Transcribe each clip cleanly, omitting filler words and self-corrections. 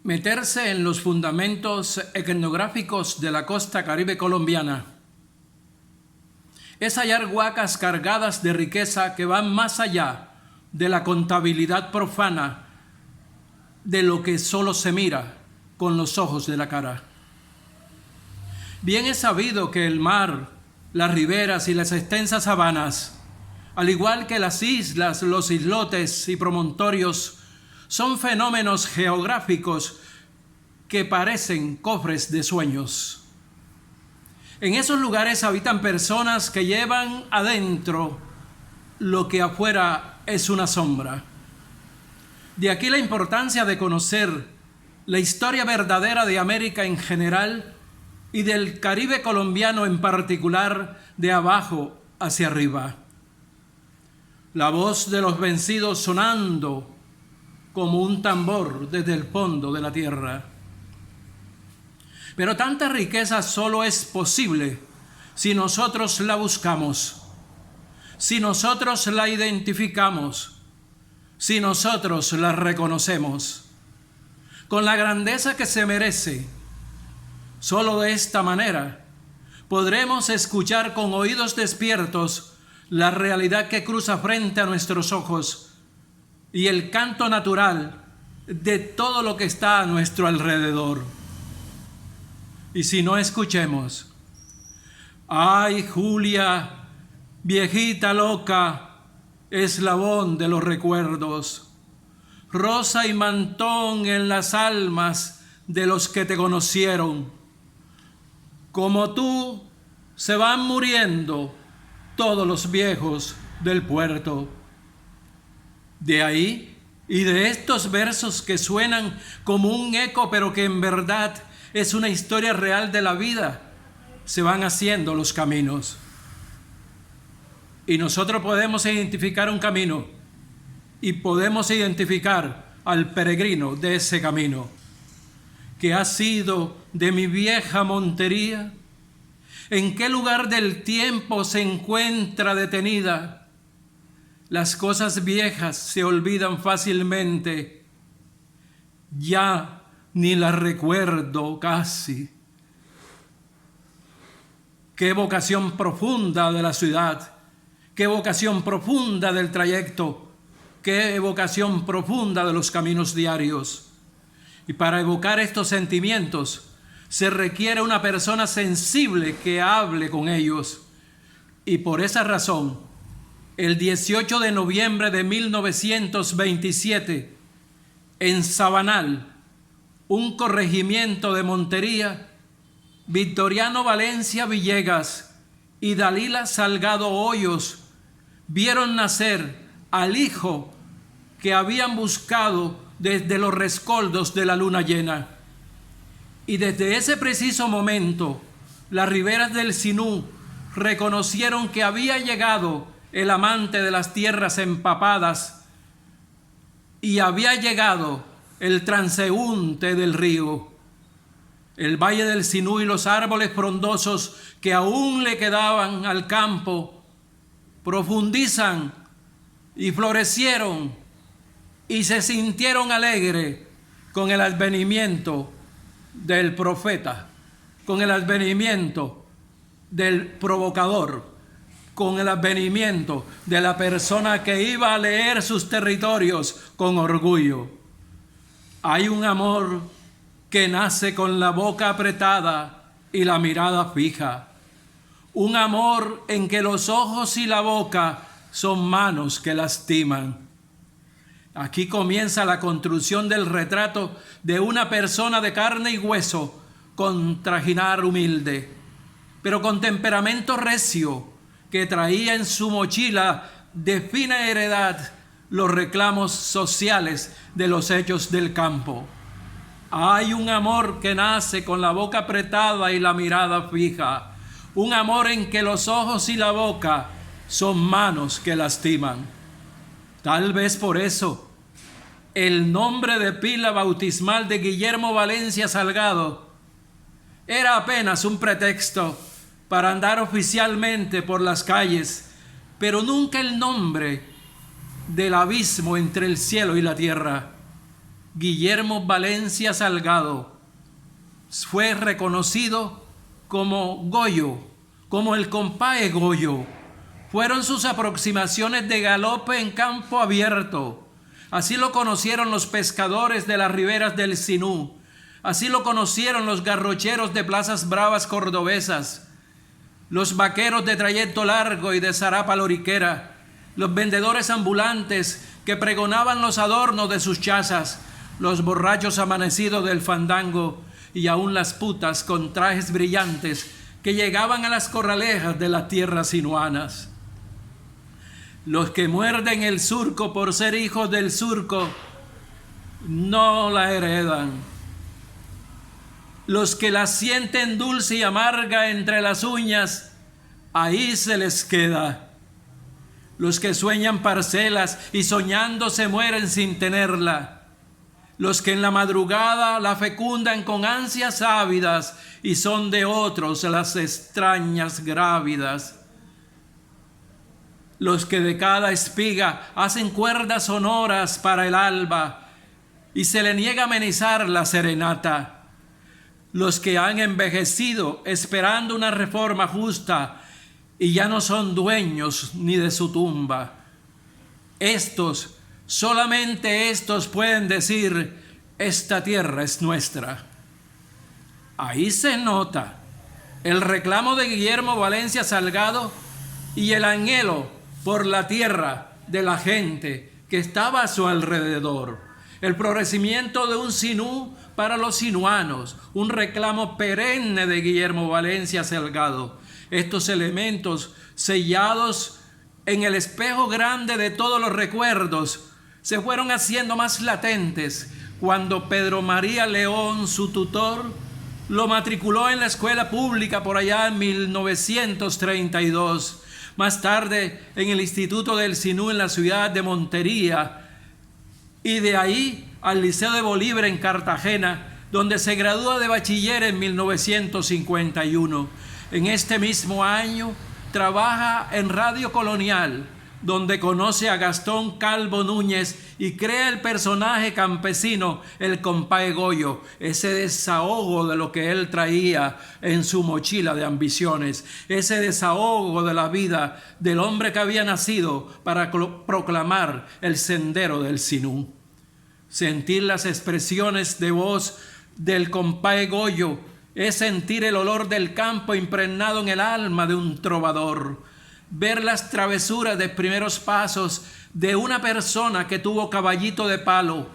Meterse en los fundamentos etnográficos de la costa caribe colombiana es hallar huacas cargadas de riqueza que van más allá de la contabilidad profana de lo que solo se mira con los ojos de la cara. Bien es sabido que el mar, las riberas y las extensas sabanas, al igual que las islas, los islotes y promontorios, son fenómenos geográficos que parecen cofres de sueños. En esos lugares habitan personas que llevan adentro lo que afuera es una sombra. De aquí la importancia de conocer la historia verdadera de América en general y del Caribe colombiano en particular, de abajo hacia arriba. La voz de los vencidos sonando como un tambor desde el fondo de la tierra. Pero tanta riqueza solo es posible si nosotros la buscamos, si nosotros la identificamos, si nosotros la reconocemos con la grandeza que se merece. Solo de esta manera podremos escuchar con oídos despiertos la realidad que cruza frente a nuestros ojos y el canto natural de todo lo que está a nuestro alrededor. Y si no escuchemos: ay, Julia, viejita loca, eslabón de los recuerdos, rosa y mantón en las almas de los que te conocieron. Como tú, se van muriendo todos los viejos del puerto. De ahí, y de estos versos que suenan como un eco, pero que en verdad es una historia real de la vida, se van haciendo los caminos. Y nosotros podemos identificar un camino y podemos identificar al peregrino de ese camino, que ha sido de mi vieja Montería. ¿En qué lugar del tiempo se encuentra detenida? Las cosas viejas se olvidan fácilmente, ya ni las recuerdo casi. Qué vocación profunda de la ciudad, qué vocación profunda del trayecto, qué vocación profunda de los caminos diarios. Y para evocar estos sentimientos se requiere una persona sensible que hable con ellos. Y por esa razón, el 18 de noviembre de 1927, en Sabanal, un corregimiento de Montería, Victoriano Valencia Villegas y Dalila Salgado Hoyos vieron nacer al hijo que habían buscado desde los rescoldos de la luna llena. Y desde ese preciso momento, las riberas del Sinú reconocieron que había llegado el amante de las tierras empapadas y había llegado el transeúnte del río. El valle del Sinú y los árboles frondosos que aún le quedaban al campo profundizan y florecieron y se sintieron alegres con el advenimiento del profeta, con el advenimiento del provocador, con el advenimiento de la persona que iba a leer sus territorios con orgullo. Hay un amor que nace con la boca apretada y la mirada fija. Un amor en que los ojos y la boca son manos que lastiman. Aquí comienza la construcción del retrato de una persona de carne y hueso, con trajinar humilde, pero con temperamento recio, que traía en su mochila de fina heredad los reclamos sociales de los hechos del campo. Hay un amor que nace con la boca apretada y la mirada fija, un amor en que los ojos y la boca son manos que lastiman. Tal vez por eso el nombre de pila bautismal de Guillermo Valencia Salgado era apenas un pretexto para andar oficialmente por las calles, pero nunca el nombre del abismo entre el cielo y la tierra. Guillermo Valencia Salgado fue reconocido como Goyo, como el compadre Goyo. Fueron sus aproximaciones de galope en campo abierto. Así lo conocieron los pescadores de las riberas del Sinú. Así lo conocieron los garrocheros de plazas bravas cordobesas, los vaqueros de trayecto largo y de zarapa loriquera, los vendedores ambulantes que pregonaban los adornos de sus chazas, los borrachos amanecidos del fandango y aún las putas con trajes brillantes que llegaban a las corralejas de las tierras sinuanas. Los que muerden el surco por ser hijos del surco no la heredan. Los que la sienten dulce y amarga entre las uñas, ahí se les queda. Los que sueñan parcelas y soñando se mueren sin tenerla. Los que en la madrugada la fecundan con ansias ávidas y son de otros las extrañas grávidas. Los que de cada espiga hacen cuerdas sonoras para el alba y se le niega amenizar la serenata. Los que han envejecido esperando una reforma justa y ya no son dueños ni de su tumba. Estos, solamente estos pueden decir: esta tierra es nuestra. Ahí se nota el reclamo de Guillermo Valencia Salgado y el anhelo por la tierra de la gente que estaba a su alrededor. El florecimiento de un Sinú para los sinuanos, un reclamo perenne de Guillermo Valencia Salgado. Estos elementos sellados en el espejo grande de todos los recuerdos se fueron haciendo más latentes cuando Pedro María León, su tutor, lo matriculó en la escuela pública por allá en 1932. Más tarde en el Instituto del Sinú en la ciudad de Montería, y de ahí al Liceo de Bolívar en Cartagena, donde se gradúa de bachiller en 1951. En este mismo año trabaja en Radio Colonial, donde conoce a Gastón Calvo Núñez y crea el personaje campesino, el compadre Goyo, ese desahogo de lo que él traía en su mochila de ambiciones, ese desahogo de la vida del hombre que había nacido para proclamar el sendero del Sinú. Sentir las expresiones de voz del compadre Goyo es sentir el olor del campo impregnado en el alma de un trovador. Ver las travesuras de primeros pasos de una persona que tuvo caballito de palo,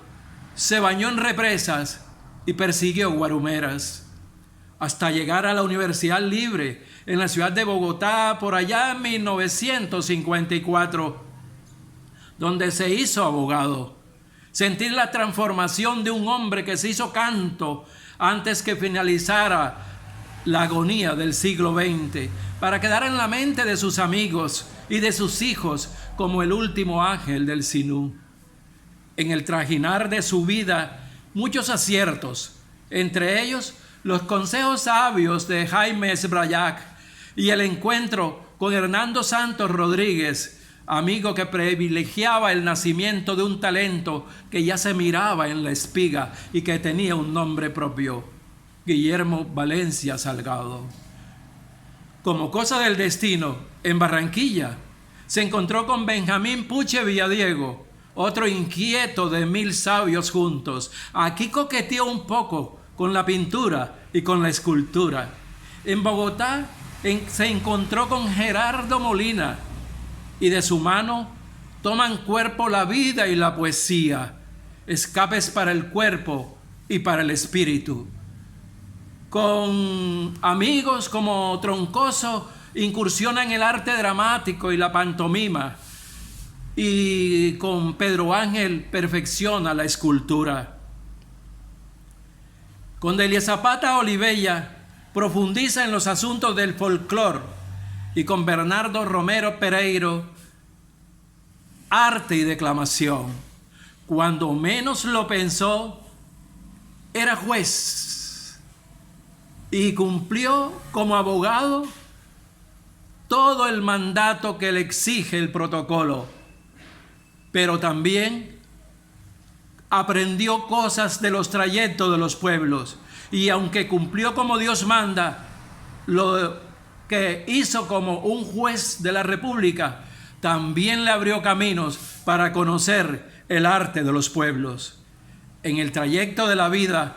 se bañó en represas y persiguió guarumeras, hasta llegar a la Universidad Libre en la ciudad de Bogotá por allá en 1954, donde se hizo abogado. Sentir la transformación de un hombre que se hizo canto antes que finalizara la agonía del siglo XX, para quedar en la mente de sus amigos y de sus hijos como el último ángel del Sinú. En el trajinar de su vida, muchos aciertos, entre ellos los consejos sabios de Jaime Sbrayak y el encuentro con Hernando Santos Rodríguez, amigo que privilegiaba el nacimiento de un talento que ya se miraba en la espiga y que tenía un nombre propio: Guillermo Valencia Salgado. Como cosa del destino, en Barranquilla se encontró con Benjamín Puche Villadiego, otro inquieto de 1000 sabios juntos. Aquí coqueteó un poco con la pintura y con la escultura. En Bogotá se encontró con Gerardo Molina y de su mano toman cuerpo la vida y la poesía, escapes para el cuerpo y para el espíritu. Con amigos como Troncoso incursiona en el arte dramático y la pantomima, y con Pedro Ángel perfecciona la escultura. Con Delia Zapata Olivella profundiza en los asuntos del folclore, y con Bernardo Romero Pereiro, arte y declamación. Cuando menos lo pensó, era juez y cumplió como abogado todo el mandato que le exige el protocolo, pero también aprendió cosas de los trayectos de los pueblos, y aunque cumplió como Dios manda, lo que hizo como un juez de la República, también le abrió caminos para conocer el arte de los pueblos. En el trayecto de la vida,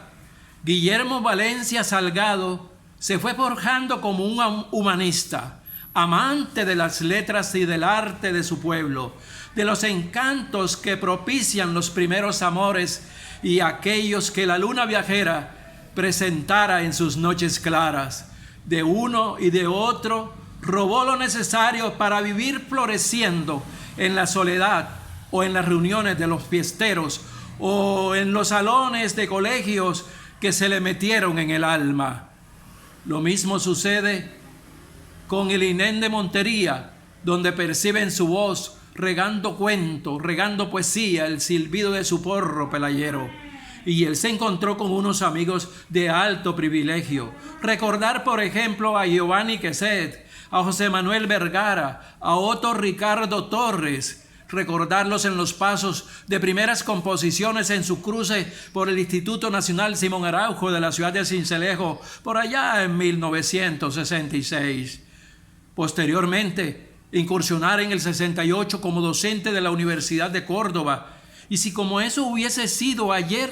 Guillermo Valencia Salgado se fue forjando como un humanista, amante de las letras y del arte de su pueblo, de los encantos que propician los primeros amores y aquellos que la luna viajera presentara en sus noches claras. De uno y de otro robó lo necesario para vivir floreciendo en la soledad o en las reuniones de los fiesteros o en los salones de colegios que se le metieron en el alma. Lo mismo sucede con el Inén de Montería, donde perciben su voz regando cuentos, regando poesía, el silbido de su porro pelayero. Y él se encontró con unos amigos de alto privilegio. Recordar, por ejemplo, a Giovanni Queset, a José Manuel Vergara, a Otto Ricardo Torres, recordarlos en los pasos de primeras composiciones en su cruce por el Instituto Nacional Simón Araujo de la ciudad de Sincelejo, por allá en 1966. Posteriormente, incursionar en el 68 como docente de la Universidad de Córdoba. Y si como eso hubiese sido ayer,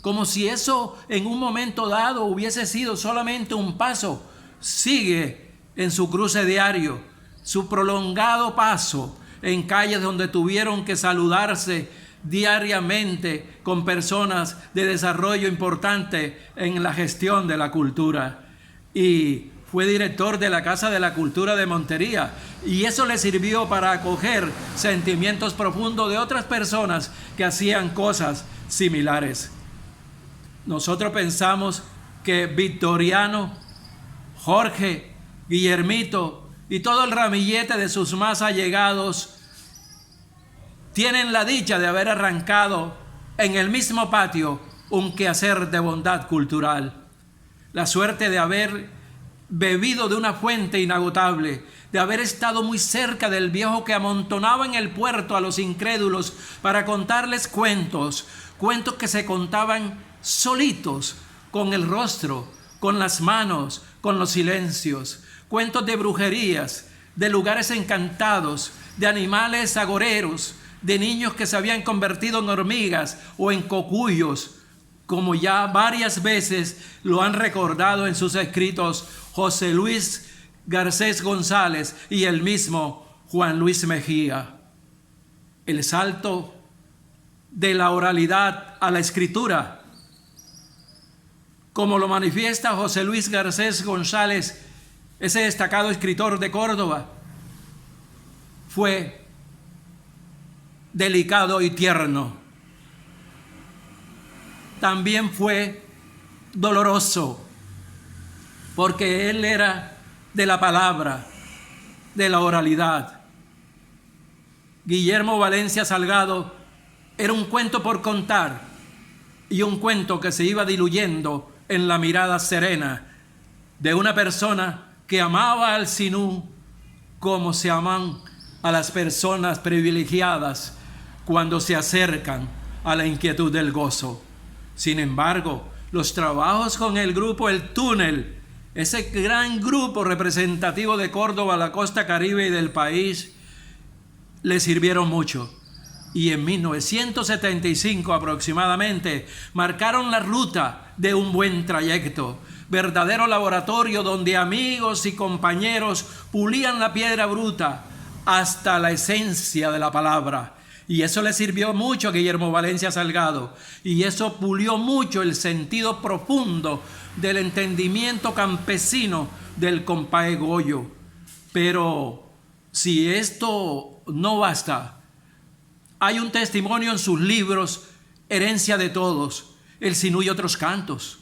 como si eso en un momento dado hubiese sido solamente un paso, sigue en su cruce diario, su prolongado paso en calles donde tuvieron que saludarse diariamente con personas de desarrollo importante en la gestión de la cultura. Y fue director de la Casa de la Cultura de Montería, y eso le sirvió para acoger sentimientos profundos de otras personas que hacían cosas similares. Nosotros pensamos que Victoriano, Jorge, Guillermito y todo el ramillete de sus más allegados tienen la dicha de haber arrancado en el mismo patio un quehacer de bondad cultural. La suerte de haber bebido de una fuente inagotable, de haber estado muy cerca del viejo que amontonaba en el puerto a los incrédulos para contarles cuentos que se contaban solitos, con el rostro, con las manos, con los silencios, cuentos de brujerías, de lugares encantados, de animales agoreros, de niños que se habían convertido en hormigas o en cocuyos, como ya varias veces lo han recordado en sus escritos José Luis Garcés González y el mismo Juan Luis Mejía. El salto de la oralidad a la escritura, como lo manifiesta José Luis Garcés González, ese destacado escritor de Córdoba, fue delicado y tierno. También fue doloroso, porque él era de la palabra, de la oralidad. Guillermo Valencia Salgado era un cuento por contar, y un cuento que se iba diluyendo en la mirada serena de una persona que amaba al Sinú como se aman a las personas privilegiadas cuando se acercan a la inquietud del gozo. Sin embargo, los trabajos con el grupo El Túnel, ese gran grupo representativo de Córdoba, la costa caribe y del país, le sirvieron mucho. Y en 1975 aproximadamente marcaron la ruta de un buen trayecto, verdadero laboratorio donde amigos y compañeros pulían la piedra bruta hasta la esencia de la palabra. Y eso le sirvió mucho a Guillermo Valencia Salgado, y eso pulió mucho el sentido profundo del entendimiento campesino del compadre Goyo. Pero si esto no basta, hay un testimonio en sus libros, Herencia de Todos, El Sinú y otros cantos,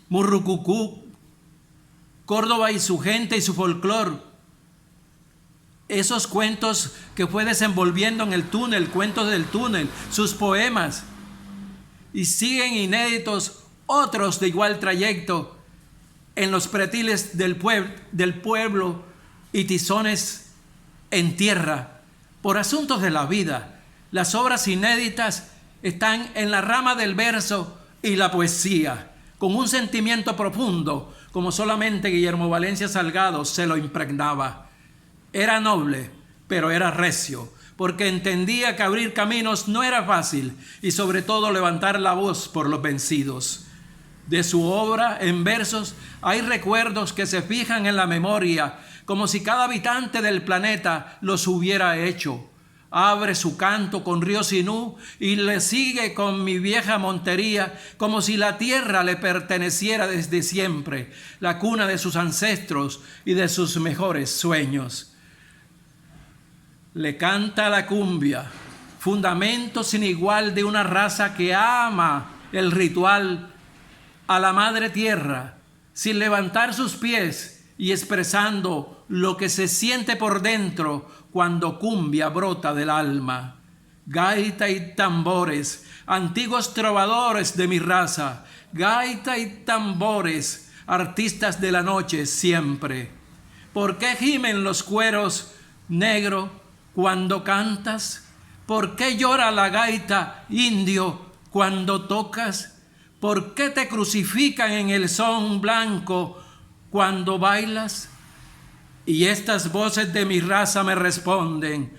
Murrucucú, Córdoba y su gente y su folclor. Esos cuentos que fue desenvolviendo en el túnel, cuentos del túnel, sus poemas. Y siguen inéditos otros de igual trayecto en los pretiles del pueblo y tizones en tierra. Por asuntos de la vida, las obras inéditas están en la rama del verso y la poesía, con un sentimiento profundo, como solamente Guillermo Valencia Salgado se lo impregnaba. Era noble, pero era recio, porque entendía que abrir caminos no era fácil y sobre todo levantar la voz por los vencidos. De su obra en versos hay recuerdos que se fijan en la memoria, como si cada habitante del planeta los hubiera hecho. Abre su canto con Río Sinú y le sigue con Mi vieja Montería, como si la tierra le perteneciera desde siempre, la cuna de sus ancestros y de sus mejores sueños. Le canta la cumbia, fundamento sin igual de una raza que ama el ritual a la madre tierra, sin levantar sus pies y expresando lo que se siente por dentro cuando cumbia brota del alma. Gaita y tambores, antiguos trovadores de mi raza, gaita y tambores, artistas de la noche siempre. ¿Por qué gimen los cueros, negro, cuando cantas? ¿Por qué llora la gaita, indio, cuando tocas? ¿Por qué te crucifican en el son blanco cuando bailas? Y estas voces de mi raza me responden: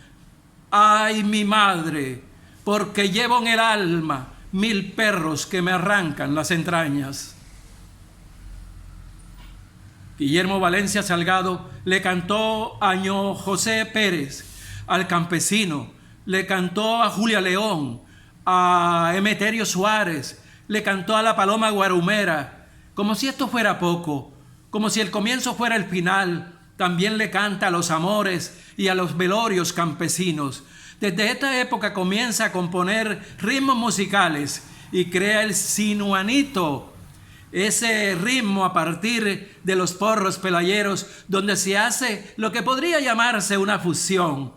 ay, mi madre, porque llevo en el alma 1000 perros que me arrancan las entrañas. Guillermo Valencia Salgado le cantó a Ño José Pérez, al campesino, le cantó a Julia León, a Emeterio Suárez, le cantó a la Paloma Guarumera, como si esto fuera poco, como si el comienzo fuera el final. También le canta a los amores y a los velorios campesinos. Desde esta época comienza a componer ritmos musicales y crea el sinuanito, ese ritmo a partir de los porros pelayeros, donde se hace lo que podría llamarse una fusión.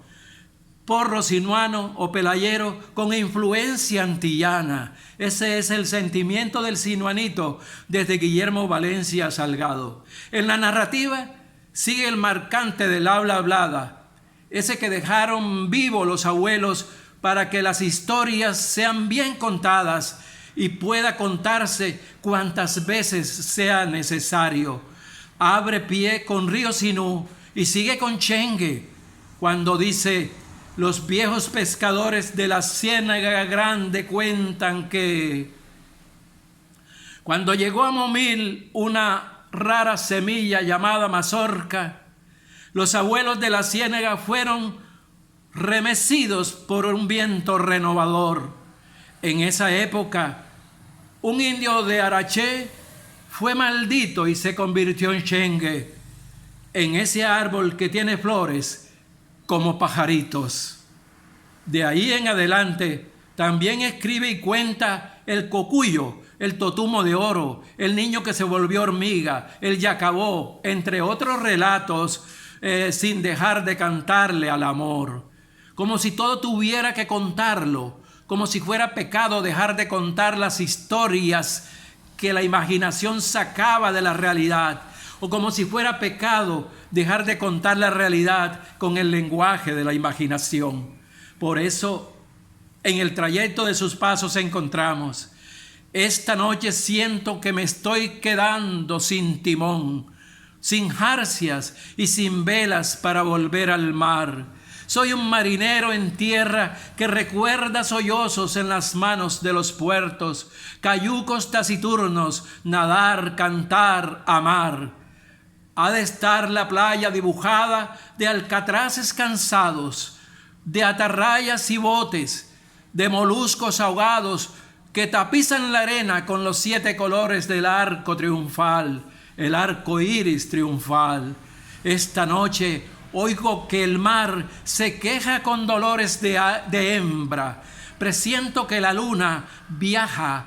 Porro sinuano o pelayero con influencia antillana. Ese es el sentimiento del sinuanito desde Guillermo Valencia Salgado. En la narrativa sigue el marcante del habla hablada, ese que dejaron vivo los abuelos para que las historias sean bien contadas y pueda contarse cuantas veces sea necesario. Abre pie con Río Sinú y sigue con Chengue cuando dice: los viejos pescadores de la Ciénaga Grande cuentan que cuando llegó a Momil una rara semilla llamada mazorca, los abuelos de la ciénaga fueron remecidos por un viento renovador. En esa época, un indio de Araché fue maldito y se convirtió en Chengue, en ese árbol que tiene flores como pajaritos. De ahí en adelante, también escribe y cuenta el cocuyo, el totumo de oro, el niño que se volvió hormiga, el yacabó, entre otros relatos, sin dejar de cantarle al amor. Como si todo tuviera que contarlo, como si fuera pecado dejar de contar las historias que la imaginación sacaba de la realidad, o como si fuera pecado dejar de contar la realidad con el lenguaje de la imaginación. Por eso, en el trayecto de sus pasos encontramos: esta noche siento que me estoy quedando sin timón, sin jarcias y sin velas para volver al mar. Soy un marinero en tierra que recuerda sollozos en las manos de los puertos, cayucos taciturnos, nadar, cantar, amar. Ha de estar la playa dibujada de alcatraces cansados, de atarrayas y botes, de moluscos ahogados que tapizan la arena con los 7 colores del arco triunfal, el arco iris triunfal. Esta noche oigo que el mar se queja con dolores de hembra. Presiento que la luna viaja,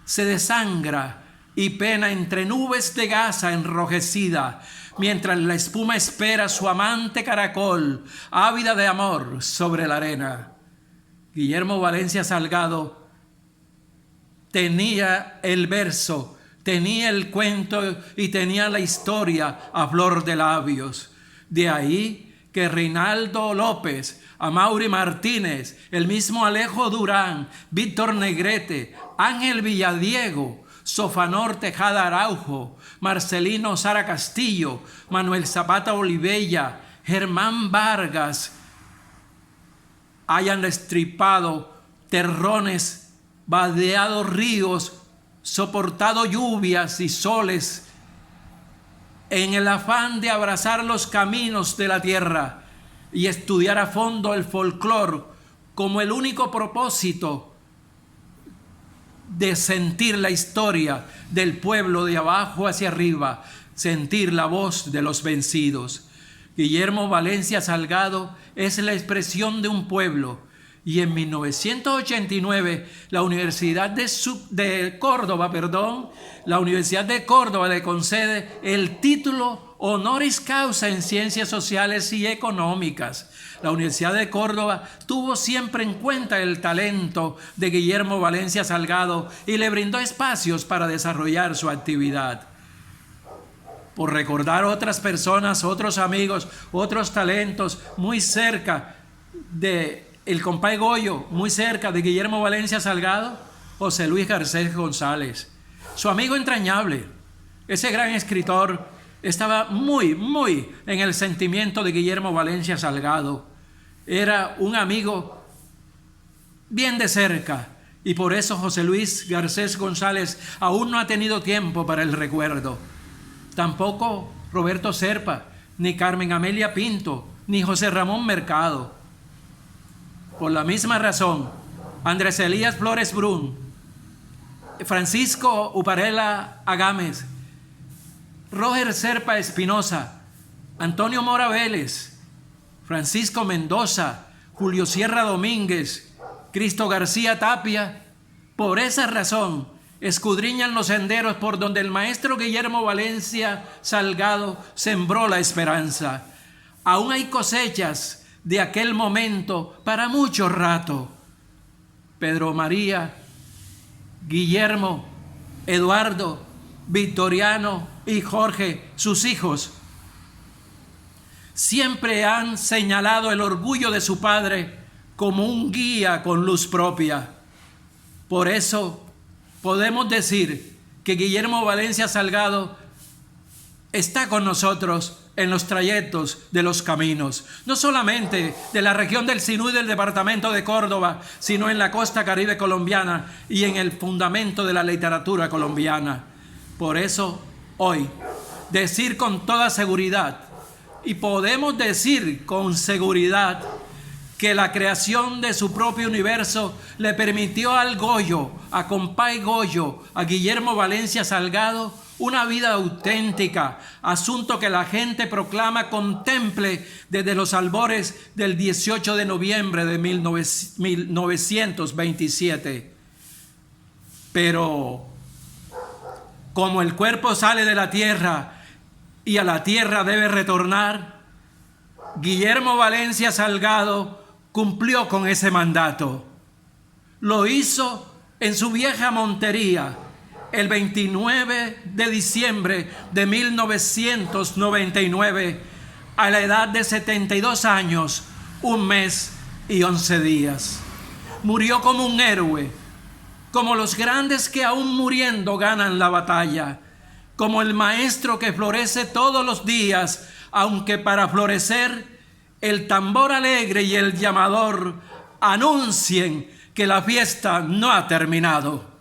se desangra y pena entre nubes de gasa enrojecida, mientras la espuma espera su amante caracol, ávida de amor sobre la arena. Guillermo Valencia Salgado tenía el verso, tenía el cuento y tenía la historia a flor de labios. De ahí que Reinaldo López, Amaury Martínez, el mismo Alejo Durán, Víctor Negrete, Ángel Villadiego, Sofanor Tejada Araujo, Marcelino Sara Castillo, Manuel Zapata Olivella, Germán Vargas hayan destripado terrones, vadeado ríos, soportado lluvias y soles, en el afán de abrazar los caminos de la tierra y estudiar a fondo el folclore como el único propósito de sentir la historia del pueblo de abajo hacia arriba, sentir la voz de los vencidos. Guillermo Valencia Salgado es la expresión de un pueblo, y en 1989 la Universidad de Córdoba le concede el título honoris causa en Ciencias Sociales y Económicas. La Universidad de Córdoba tuvo siempre en cuenta el talento de Guillermo Valencia Salgado y le brindó espacios para desarrollar su actividad. Por recordar otras personas, otros amigos, otros talentos muy cerca de el compay Goyo, muy cerca de Guillermo Valencia Salgado, José Luis Garcés González, su amigo entrañable. Ese gran escritor estaba muy en el sentimiento de Guillermo Valencia Salgado. Era un amigo bien de cerca, y por eso José Luis Garcés González aún no ha tenido tiempo para el recuerdo. Tampoco Roberto Serpa, ni Carmen Amelia Pinto, ni José Ramón Mercado. Por la misma razón, Andrés Elías Flores Brun, Francisco Uparela Agames, Roger Serpa Espinosa, Antonio Mora Vélez, Francisco Mendoza, Julio Sierra Domínguez, Cristo García Tapia, por esa razón escudriñan los senderos por donde el maestro Guillermo Valencia Salgado sembró la esperanza. Aún hay cosechas de aquel momento para mucho rato. Pedro María, Guillermo, Eduardo, Victoriano y Jorge, sus hijos, siempre han señalado el orgullo de su padre como un guía con luz propia. Por eso podemos decir que Guillermo Valencia Salgado está con nosotros en los trayectos de los caminos, no solamente de la región del Sinú y del departamento de Córdoba, sino en la costa caribe colombiana y en el fundamento de la literatura colombiana. Por eso, hoy, decir con toda seguridad, y podemos decir con seguridad, que la creación de su propio universo le permitió al Goyo, a compay Goyo, a Guillermo Valencia Salgado, una vida auténtica, asunto que la gente proclama contemple desde los albores del 18 de noviembre de 1927. Pero como el cuerpo sale de la tierra y a la tierra debe retornar, Guillermo Valencia Salgado cumplió con ese mandato. Lo hizo en su vieja Montería, el 29 de diciembre de 1999, a la edad de 72 años, 1 mes y 11 días. Murió como un héroe, como los grandes que aún muriendo ganan la batalla, como el maestro que florece todos los días, aunque para florecer el tambor alegre y el llamador anuncien que la fiesta no ha terminado.